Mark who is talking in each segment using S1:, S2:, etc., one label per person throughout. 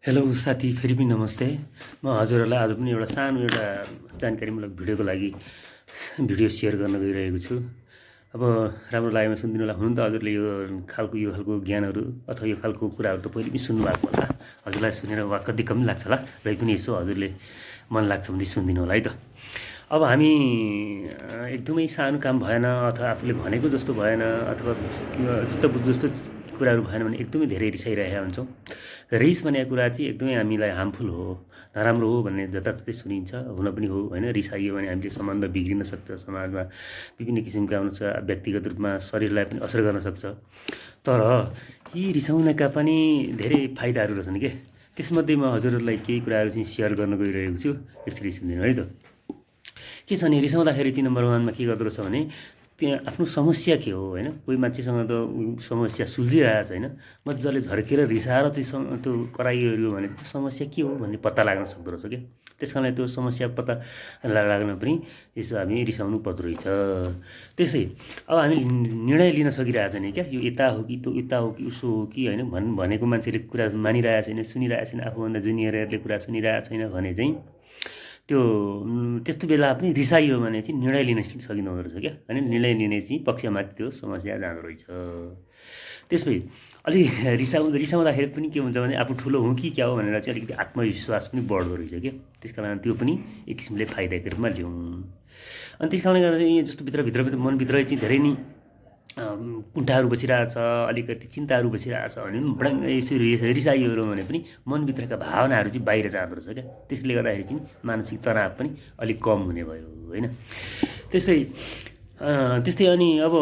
S1: Hello साथी, फेरि पनि नमस्ते। म हजुरहरूलाई आज पनि एउटा जानकारीमूलक भिडियोको लागि भिडियो सेयर गर्न गइरहेको छु। अब राम्रो लागेमा सुनिदिनु होला। हुन त हजुरले यो खालको ज्ञानहरू अथवा यो खालको कुराहरू त पहिले पनि सुन्नुभएको होला। हजुरलाई सुनेर वाक्क दिक्क पनि लाग्छ होला, र पनि यसो हजुरले मन लाग्छ भने सुनिदिनु होला है त। अब हामी एकदमै सानो काम भएन अथवा आफूले भनेको जस्तो भएन अथवा चित्तबुझ्दो जस्तो कुराहरू भएन भने एकदमै धेरै रिसाइरहेका हुन्छौँ। रिस भनेको कुरा चाहिँ एकदमै हामीलाई हार्मफुल हो, नराम्रो हो भन्ने जताततै सुनिन्छ। हुन पनि हो होइन। रिसाइयो भने हामीले सम्बन्ध बिग्रिन सक्छ, समाजमा विभिन्न किसिमका व्यक्तिगत रूपमा शरीरलाई पनि असर गर्न सक्छ। तर यी रिसाउनका पनि धेरै फाइदाहरू रहेछन् के। त्यसमध्ये म हजुरहरूलाई केही कुराहरू चाहिँ सेयर गर्न गइरहेको छु। एकचोटि सुनिदिनु है त। के छ भने रिसाउँदाखेरि चाहिँ नम्बर 1मा के गर्दो रहेछ भने त्यहाँ आफ्नो समस्या के हो होइन। कोही मान्छेसँग त समस्या सुल्झिरहेको छैन, मजाले झर्केर रिसाएर त्यो कराइयो भने त्यो समस्या के हो भन्ने पत्ता लाग्न सक्दो रहेछ क्या। त्यस कारणले त्यो समस्या पत्ता लाग्न पनि यसो हामी रिसाउनु पर्दो रहेछ। त्यसै अब हामी निर्णय लिन सकिरहेको छैन क्या। यो यता हो कि त्यो यता हो कि उसो हो कि होइन भनेको मान्छेले कुरा मानिरहेको छैन, सुनिरहेको छैन, आफूभन्दा जुनियरहरूले कुरा सुनिरहेको छैन भने चाहिँ त्यस्तो बेला पनि रिसाइयो भने चाहिँ निर्णय लिन सकिँदो रहेछ क्या होइन। निर्णय लिने चाहिँ पक्षमाथि त्यो समस्या जाँदो रहेछ। त्यसपछि अलि रिसाउँदाखेरि पनि के हुन्छ भने आफू ठुलो हुँ कि क्या हो भनेर चाहिँ अलिकति आत्मविश्वास पनि बढ्दो रहेछ क्या। त्यस कारण त्यो पनि एक किसिमले फाइदाको रूपमा ल्याउँ। अनि त्यस कारणले गर्दा यो जस्तो भित्र मनभित्रै चाहिँ धेरै नै कुण्ठाहरू बसिरहेछ, अलिकति चिन्ताहरू बसिरहेछ भने पनि बडाङ्ग यसरी रिसाइयो भने पनि मनभित्रका भावनाहरू चाहिँ बाहिर जाँदो रहेछ क्या। त्यसले गर्दाखेरि चाहिँ मानसिक तनाव पनि अलिक कम हुने भयो होइन। त्यस्तै अनि अब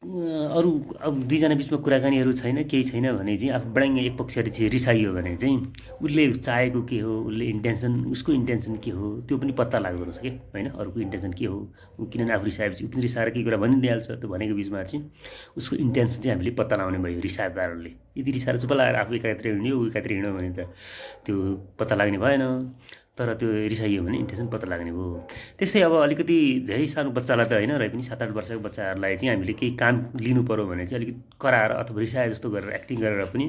S1: अरू अब दुईजना बिचमा कुराकानीहरू छैन, केही छैन भने चाहिँ आफू बडाङ्ग एक पक्षले चाहिँ रिसाइयो भने चाहिँ उसले चाहेको के हो, उसको इन्टेन्सन के हो त्यो पनि पत्ता लाग्दो रहेछ क्या होइन। अरूको इन्टेन्सन के हो, किनभने आफू रिसाएपछि ऊ पनि रिसाएर केही कुरा भनिदिइहाल्छ। त्यो भनेको बिचमा चाहिँ उसको इन्टेन्सन चाहिँ हामीले पत्ता लगाउने भयो रिसाएको कारणले। यदि रिसाएर चुप लगाएर आफू एकातिर हिँड्यो ऊ एकातिर हिँड्यो भने त त्यो पत्ता लाग्ने भएन। तर त्यो रिसाइयो भने इन्टेन्सन पत्ता लाग्ने भयो। त्यस्तै अब अलिकति धेरै सानो बच्चालाई त होइन, र पनि 7-8 वर्षको बच्चाहरूलाई चाहिँ हामीले केही काम लिनु पऱ्यो भने चाहिँ अलिकति कराएर अथवा रिसाए जस्तो गरेर एक्टिङ गरेर पनि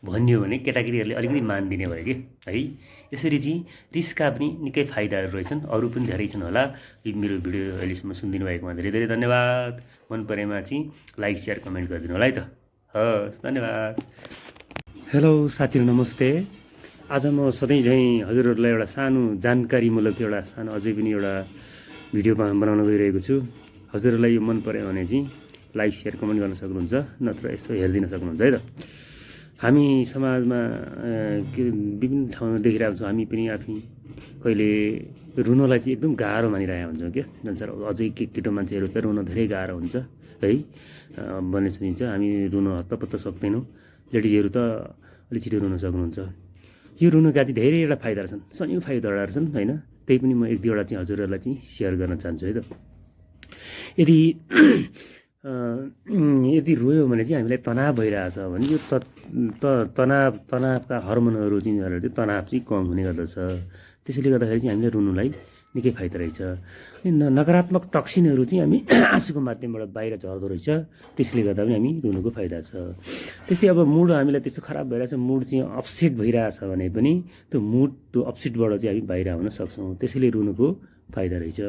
S1: भनियो भने केटाकेटीहरूले अलिकति मानिदिने भयो कि है। यसरी चाहिँ रिसका पनि निकै फाइदाहरू रहेछन्। अरू पनि धेरै छन् होला। मेरो भिडियो अहिलेसम्म सुनिदिनु भएकोमा धेरै धेरै धन्यवाद। मन परेमा चाहिँ लाइक सेयर कमेन्ट गरिदिनु होला है त। हस्, धन्यवाद। हेलो साथीहरू, नमस्ते। आज म सधैँ झैँ हजुरहरूलाई एउटा सानो जानकारीमूलक अझै पनि एउटा भिडियो बनाउन गइरहेको छु। हजुरहरूलाई यो मन पऱ्यो भने चाहिँ लाइक सेयर कमेन्ट गर्न सक्नुहुन्छ, नत्र यसो हेरिदिन सक्नुहुन्छ है त। हामी समाजमा विभिन्न ठाउँमा देखिरहेको छौँ। हामी पनि आफै कहिले रुनलाई चाहिँ एकदम गाह्रो मानिरहेका हुन्छौँ क्या। जन्सार अझै केटो मान्छेहरू त रुन धेरै गाह्रो हुन्छ है भन्ने सुनिन्छ। हामी रुन हत्तपत्त सक्दैनौँ। लेडिजहरू त अलिक छिटो रुन सक्नुहुन्छ। यो रुनुका चाहिँ धेरैवटा फाइदाहरू छन्, सयौँ फाइदाहरू छन् होइन। त्यही पनि म एक दुईवटा चाहिँ हजुरहरूलाई चाहिँ सेयर गर्न चाहन्छु है त। यदि रोयो भने चाहिँ हामीलाई तनाव भइरहेछ भने यो तनावका हर्मोनहरू चाहिँ तनाव चाहिँ कम हुने गर्दछ। त्यसैले गर्दाखेरि चाहिँ हामीले रुनुलाई निकै फाइदा रहेछ। नकारात्मक टक्सिनहरू चाहिँ हामी आँसुको माध्यमबाट बाहिर झर्दो रहेछ। त्यसले गर्दा पनि हामी रुनुको फाइदा छ। त्यस्तै अब मुड हामीलाई त्यस्तो खराब भइरहेछ, मुड चाहिँ अपसेट भइरहेछ भने पनि त्यो अपसेटबाट चाहिँ हामी बाहिर आउन सक्छौँ। त्यसैले रुनुको फाइदा रहेछ।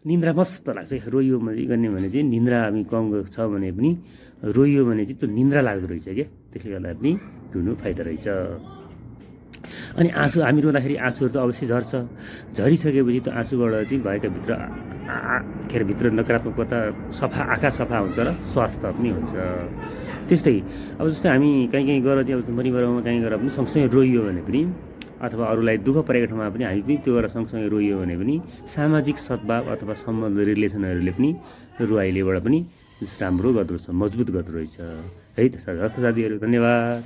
S1: निन्द्रा मस्त लाग्छ। रोइयो गर्ने भने चाहिँ निन्द्रा हामी कम छ भने पनि रोइयो भने चाहिँ त्यो निन्द्रा लाग्दो रहेछ क्या। त्यसले गर्दा पनि रुनु फाइदा रहेछ। अनि आँसु हामी रुँदाखेरि आँसुहरू त अवश्य झर्छ। झरिसकेपछि त्यो आँसुबाट चाहिँ भएका भित्र नकारात्मकता आँखा सफा हुन्छ र स्वास्थ्य पनि हुन्छ। त्यस्तै अब जस्तै हामी कहीँ गएर चाहिँ अब परिवारमा कहीँ गएर पनि सँगसँगै रोइयो भने पनि अथवा अरूलाई दुःख परेको ठाउँमा पनि हामी पनि त्यो गरेर सँगसँगै रोइयो भने पनि सामाजिक सद्भाव अथवा सम्बन्ध रिलेसनहरूले पनि रुवाइलेबाट पनि राम्रो गर्दो रहेछ, मजबुत गर्दो रहेछ है त। हस्त साथीहरू, धन्यवाद।